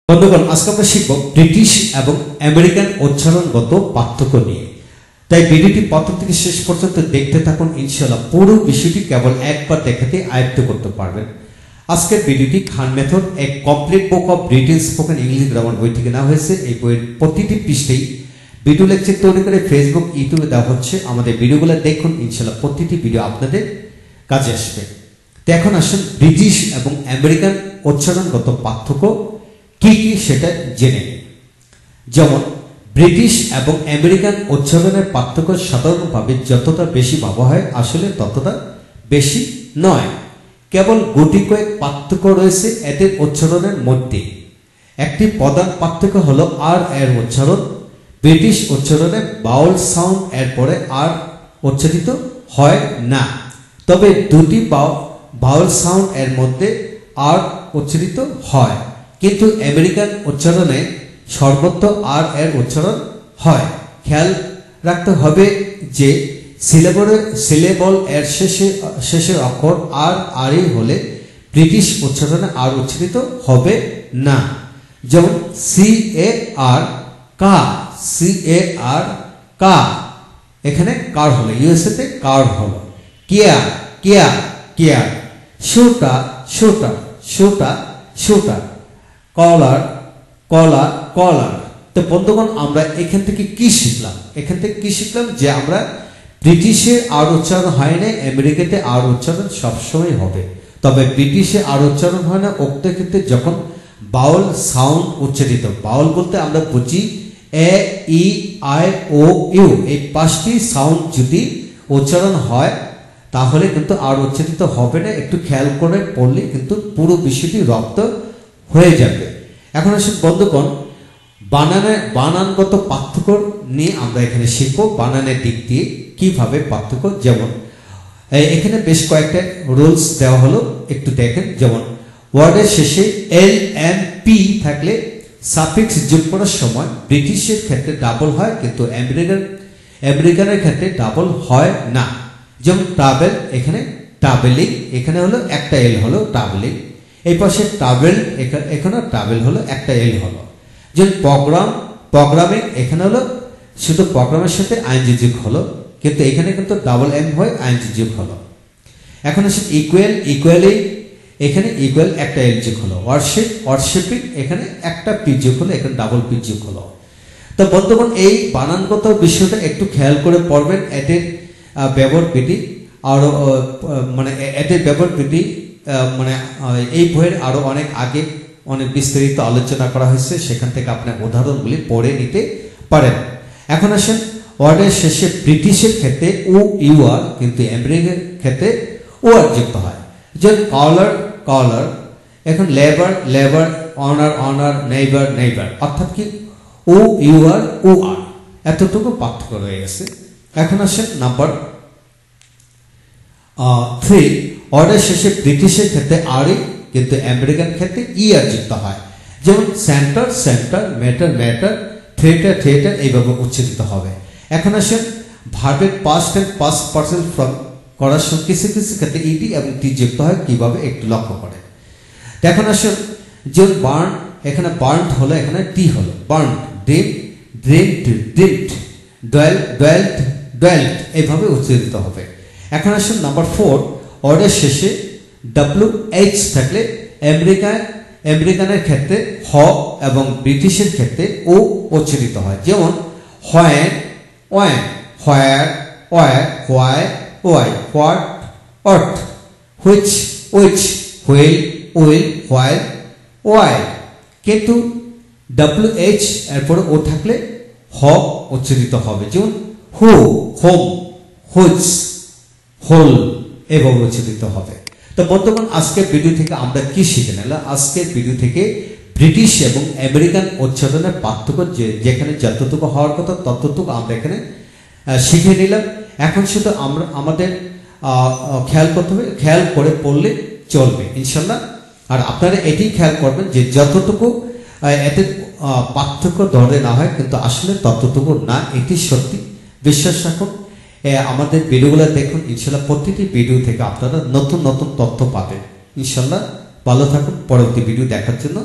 বন্ধুগণ, আজকে আমরা শিখব ব্রিটিশ এবং আমেরিকান উচ্চারণগত পার্থক্য নিয়ে। তাই ভিডিওটি প্রথম থেকে শেষ পর্যন্ত দেখতে থাকুন। ইনশাআল্লাহ পুরো বিষয়টি কেবল একবার দেখাতে আয়ত্ত করতে পারবেন। আজকের ভিডিওটি খান মেথড এ complete book of British spoken English grammar বই থেকে নেওয়া হয়েছে। এই বইয়ের প্রতিটি পৃষ্ঠায় ভিডিও লেকচার তৈরি করে ফেসবুক, ইউটিউবে দেওয়া হচ্ছে। আমাদের ভিডিওগুলো দেখুন, ইনশাআল্লাহ প্রতিটি ভিডিও আপনাদের কাজে আসবে। তো এখন আসুন ব্রিটিশ এবং আমেরিকান উচ্চারণগত পার্থক্য কি কি সেটা জেনে। যেমন ব্রিটিশ এবং আমেরিকান উচ্চারণের পার্থক্য সাধারণভাবে যতটা বেশি ভাবা হয় আসলে ততটা বেশি নয়। কেবল গুটি কয়েক পার্থক্য রয়েছে এদের উচ্চারণের মধ্যে। একটি প্রধান পার্থক্য হলো আর এর উচ্চারণ। ব্রিটিশ উচ্চারণে বাউল সাউন্ড এর পরে আর উচ্চারিত হয় না, তবে দুটি বাউল সাউন্ড এর মধ্যে আর উচ্চারিত হয়। কিন্তু আমেরিকান উচ্চারণে সর্বত্র আর এর উচ্চারণ হয়। খেয়াল রাখতে হবে যে সিলেবল এর শেষের অক্ষর আর হলে ব্রিটিশ উচ্চারণে আর উচ্চারিত হবে না। যেমন CAR কা, এখানে কার হলো, ইউএসএ তে কার হলো। কেয়ার, শুটা, কলার। তো বন্ধুগণ, আমরা এখান থেকে কি শিখলাম? যে আমরা ব্রিটিশে আর উচ্চারণ হয় না, আমেরিকাতে আর উচ্চারণ সবসময় হবে। তবে ব্রিটিশে আর উচ্চারণ হয় না উক্ত ক্ষেত্রে যখন বাউল সাউন্ড উচ্চারিত। বাউল বলতে আমরা বুঝি AEIOU, এই পাঁচটি সাউন্ড যদি উচ্চারণ হয় তাহলে কিন্তু আর উচ্চারিত হবে না। একটু খেয়াল করে পড়লে কিন্তু পুরো বিষয়টি রপ্ত হয়ে যাবে। এখন আসুন বন্ধুগণ, বানানগত পার্থক্য নিয়ে আমরা এখানে শিখব। বানানের দিক দিয়ে কিভাবে পার্থক্য, যেমন এখানে বেশ কয়েকটা রুলস দেওয়া হলো, একটু দেখেন। যেমন ওয়ার্ডের শেষে LMP থাকলে সাফিক্স যোগ করার সময় ব্রিটিশের ক্ষেত্রে ডাবল হয়, কিন্তু আমেরিকানের ক্ষেত্রে ডাবল হয় না। যেমন ট্রাভেল, এখানে ট্রাভেলিং, এখানে হলো একটা এল হলো ট্রাভেলিং। এই পাশে ট্রাভেল, এখানে ট্রাভেল হলো একটা এল হলো। যেমন প্রোগ্রামিং, এখানে হলো শুধু প্রোগ্রামের সাথে আইএনজি যোগ হলো, কিন্তু এখানে কিন্তু ডাবল এম হয় আইএনজি যোগ হলো। এখন আসে ইকুয়ালি, এখানে ইকুয়াল একটা এল যোগ হলো। ওয়ারশিপিং, এখানে একটা পি যোগ হলো, এখানে ডাবল পি যোগ হলো। তো বন্ধুগণ, এই বানানগত বিষয়টা একটু খেয়াল করে পড়বেন। এদের ব্যবহার বিধি আরো এই বইয়ের আরো অনেক আগে অনেক বিস্তারিত আলোচনা করা হয়েছে, সেখান থেকে আপনার উদাহরণগুলি পড়ে নিতে পারেন। এখন আসেন ওয়ার্ডের শেষে ব্রিটিশের ক্ষেত্রে UR, কিন্তু আমেরিকার ক্ষেত্রে OR যুক্ত হয়। যেমন কলার, এখন লেবার, অনার, নেইবার, অর্থাৎ কি UR OR, এতটুকু পার্থক্য রয়ে গেছে। এখন আসেন নাম্বার 3, অর্ডার শেষে ব্রিটিশের ক্ষেত্রে আর, কিন্তু আমেরিকান ক্ষেত্রে ER যুক্ত হয়। যেমন সেন্টার, ম্যাটার, থিয়েটার, এইভাবে উচ্চারিত হবে। এখন আসেন ভার্বের past and past person form করার সময় কিছু ক্ষেত্রে ED এবং T যুক্ত হয়, কিভাবে একটু লক্ষ্য করেন। এখন আসেন যেমন বার্ন, এখানে বার্নড হলো, এখানে টি হলো, বার্ন, ড্রিমড, ডোয়েল্ট, এইভাবে উচ্চারিত হবে। এখন আসুন নাম্বার 4, অর্ডার শেষে WH থাকলে আমেরিকানের ক্ষেত্রে হ এবং ব্রিটিশের ক্ষেত্রে ও উচ্চারিত হয়। যেমন হোয়াট, হুইচ, হুইল, হোয়াই। কিন্তু WH এরপরে ও থাকলে হ উচ্চারিত হবে। যেমন হোম, হুইচ, হোল, এভাবে উচ্চারিত হবে। তো বর্তমান আজকের ভিডিও থেকে আমরা কি শিখে নিলাম? আজকের ভিডিও থেকে ব্রিটিশ এবং আমেরিকান উচ্চারণের পার্থক্য, যেখানে যতটুকু হওয়ার কথা ততটুকু আমরা এখানে শিখে নিলাম। এখন শুধু আমাদের খেয়াল করতে হবে, খেয়াল করে পড়লে চলবে ইনশাল্লাহ। আর আপনারা এটি খেয়াল করবেন যে যতটুকু এতে পার্থক্য ধরে না হয়, কিন্তু আসলে ততটুকু না, এটি সত্যি, বিশ্বাস রাখুন। আমাদের ভিডিওগুলো দেখুন, ইনশাল্লাহ প্রতিটি ভিডিও থেকে আপনারা নতুন তথ্য পাবেন ইনশাল্লাহ। ভালো থাকুন, পরবর্তী ভিডিও দেখার জন্য